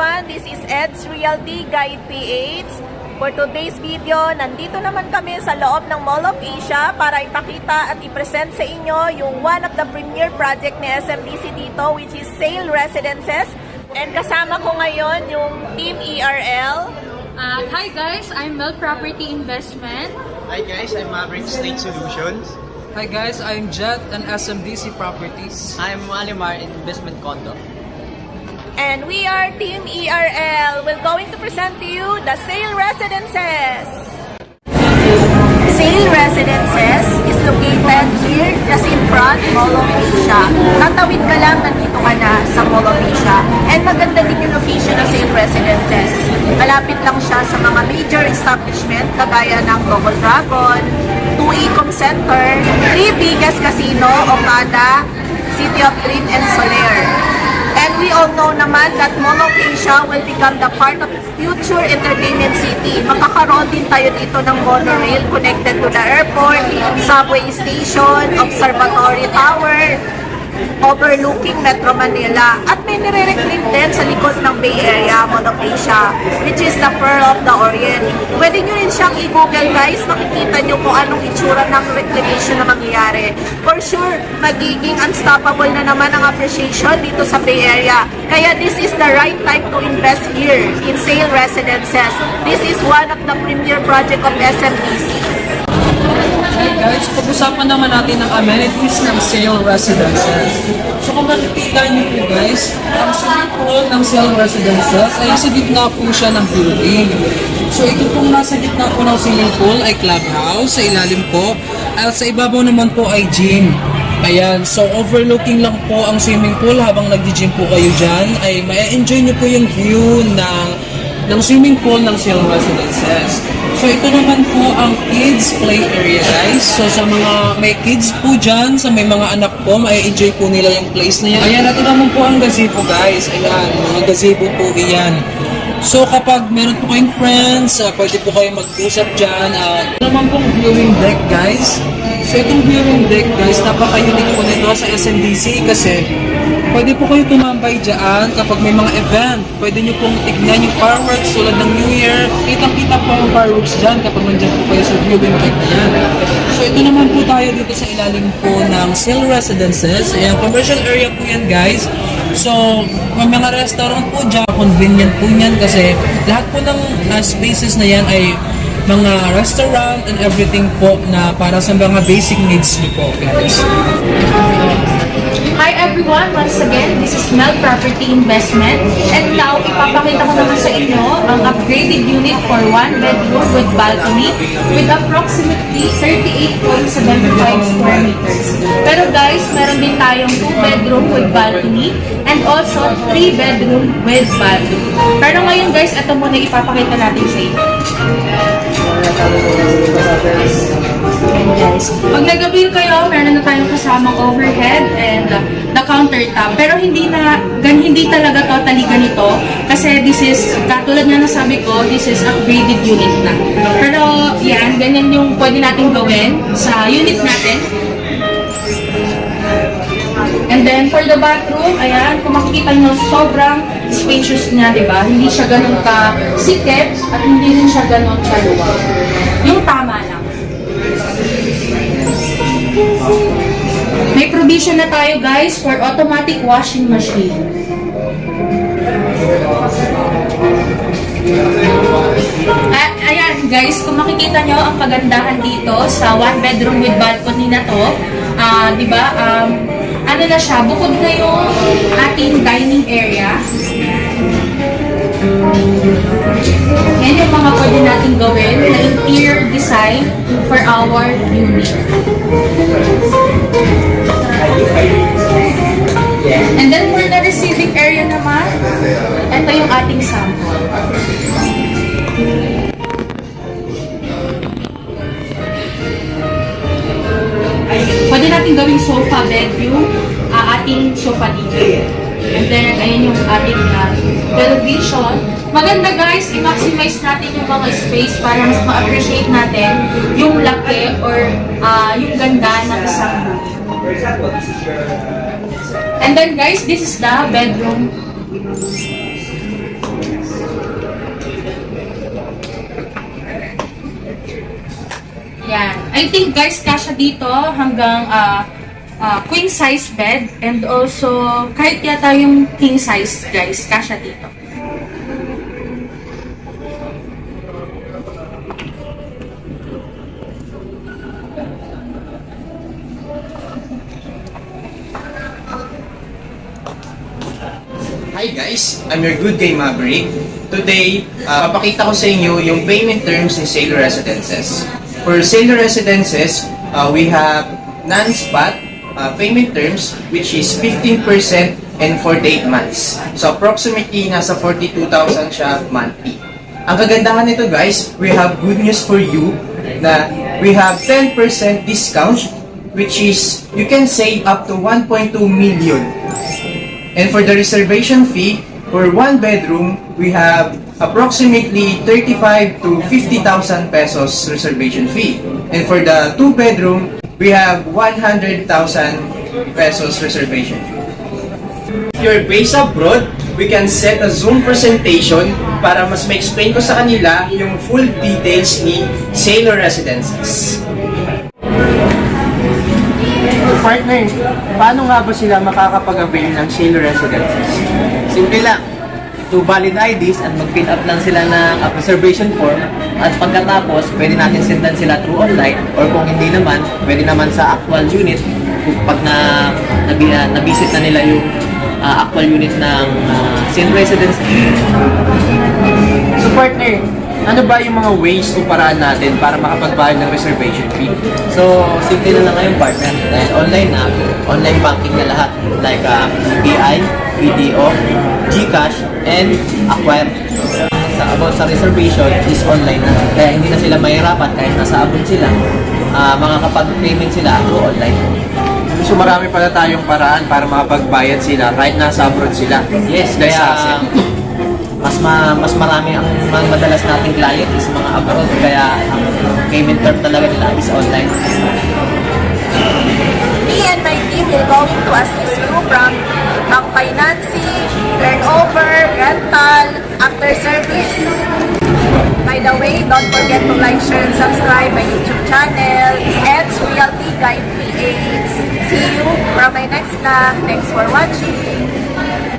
everyone, this is Ed's Realty Guide PH. For today's video, nandito naman kami sa loob ng Mall of Asia para ipakita at i-present sa inyo yung one of the premier project ni SMDC dito, which is Sale Residences. And kasama ko ngayon yung Team ERL. Hi guys, I'm Mel Property Investment. Hi guys, I'm Maverick State Solutions. Hi guys, I'm Jet and SMDC Properties. I'm Alimar Investment Condo. And we are Team ERL. We're going to present to you the Sale Residences. Sale Residences is located here just in front Mall of Asia. Tatawid ka lang, nandito ka na sa Mall of Asia. And maganda din yung location ng Sale Residences. Malapit lang siya sa mga major establishment kagaya ng Global Dragon, 2Ecom Center, 3 biggest casino, Okada, City of Dream, and Soler. And we all know naman that Mall of Asia will become the part of future entertainment city. Makakaroon din tayo dito ng monorail connected to the airport, subway station, observatory tower, overlooking Metro Manila. At may nire-reclaim din sa likod ng Bay Area, Mall of Asia, which is the Pearl of the Orient. Pwede nyo rin siyang i-google guys, makikita nyo kung anong itsura ng reclamation na mangyayari. For sure, magiging unstoppable na naman ang appreciation dito sa Bay Area. Kaya this is the right time to invest here in Sale Residences. This is one of the premier project of SMDC. Hey guys, pag-usapan naman natin ang amenities ng Sale Residences. So kung makikita niyo po guys, ang swimming pool ng Sale Residences ay sa gitna po siya ng building. So ito pong nasa gitna po ng swimming pool ay clubhouse, sa ilalim po, at sa ibabaw naman po ay gym. Ayan, so overlooking lang po ang swimming pool habang nag-gym po kayo dyan, ay ma-enjoy niyo po yung view ng swimming pool ng Sale Residences. So ito naman po ang kids play area guys. So sa mga may kids po dyan, sa may mga anak po, ma-enjoy po nila yung place na yan. Ayan, ito naman po ang gazebo guys. Ayan, mga gazebo po iyan. So kapag meron po kayong friends, pwede po kayong mag-usap dyan. Ito naman pong viewing deck guys. So itong viewing deck guys, napaka-unique po nito sa SMDC kasi pwede po kayo tumambay dyan kapag may mga event. Pwede nyo pong tignan yung fireworks tulad ng New Year. Kitang-kita po ang fireworks dyan kapag nandyan po kayo sa viewing deck na yan. So ito naman po tayo dito sa ilalim po ng Sale Residences. Ayan, commercial area po yan guys. So, may mga restaurant po dyan, convenient po yan kasi lahat po ng spaces na yan ay mga restaurant and everything po na para sa mga basic needs niyo po guys. Hi everyone, once again, this is Mel Property Investment. And now, ipapakita ko naman sa inyo ang upgraded unit for 1 bedroom with balcony with approximately 38.75 square meters. Pero guys, meron din tayong 2 bedroom with balcony and also 3 bedroom with balcony. Pero ngayon guys, ito muna ipapakita natin sa inyo. And guys, pag nag-avail kayo, meron na tayong kasamang overhead and the countertop. Pero hindi talaga totally ganito kasi this is, katulad nga nasabi ko, this is upgraded unit na. Pero yan, ganyan yung pwede natin gawin sa unit natin. And then for the bathroom, ayan, kung makikita nyo, sobrang spacious niya, di ba? Hindi siya ganun ka-sikip at hindi rin siya ganun ka-luwag. Yung tama lang. May provision na tayo guys for automatic washing machine. At ayan guys, kung makikita nyo ang kagandahan dito sa 1 bedroom with balcony na to, di ba? Ano na siya, bukod na yung ating dining area. Yan yung mga pwede natin gawin na interior design for our unit. And then for the receiving area naman, ito yung ating sample. Pwede natin gawing sofa bed yung ating sofa dito. And then, ayan yung ating television. Maganda guys, i-maximize natin yung mga space para mas ma-appreciate natin yung laki or yung ganda ng isang room. And then guys, this is the bedroom. Yan. I think guys, kasha dito hanggang queen size bed and also kahit yata yung king size guys, kasha dito. Hi guys, I'm your good guy Maverick. Today, papakita ko sa inyo yung payment terms ni Sailor Residences. For Sailor Residences, we have non-spot payment terms which is 15% and 48 months. So approximately nasa 42,000 siya monthly. Ang kagandahan nito guys, we have good news for you na we have 10% discount which is you can save up to 1.2 million. And for the reservation fee, for one bedroom, we have approximately 35 to 50,000 pesos reservation fee. And for the two bedroom, we have 100,000 pesos reservation fee. If you're based abroad, we can set a Zoom presentation para mas ma-explain ko sa kanila yung full details ni Sailor Residences. Partner, paano nga ba sila makakapag-avail ng Sailor Residences? Simple lang. To valid IDs at mag-fill up lang sila ng reservation form at pagkatapos, pwede natin sendan sila through online or kung hindi naman, pwede naman sa actual unit pag na-visit na nila yung actual unit ng Sailor Residence. So partner, ano ba yung mga ways o paraan natin para makapagbayad ng reservation fee? So, simple na lang ngayon partner. Dahil online na, online banking na lahat. Like UPI, BDO, GCash, and Acquire. About sa reservation is online na. Kaya hindi na sila mahirapan kahit nasa abroad sila. Makakapag-payment sila through online. So marami pala tayong paraan para makapagbayad sila kahit nasa abroad sila. Yes, Less kaya hassle. mas marami ang madalas nating client is mga abroad. Kaya ang payment term talaga nila is online. Me and my team will going to assist you from financing, turnover, rental, after service. By the way, don't forget to like, share, and subscribe my YouTube channel. It's Realty Guide PH. See you from my next vlog. Thanks for watching.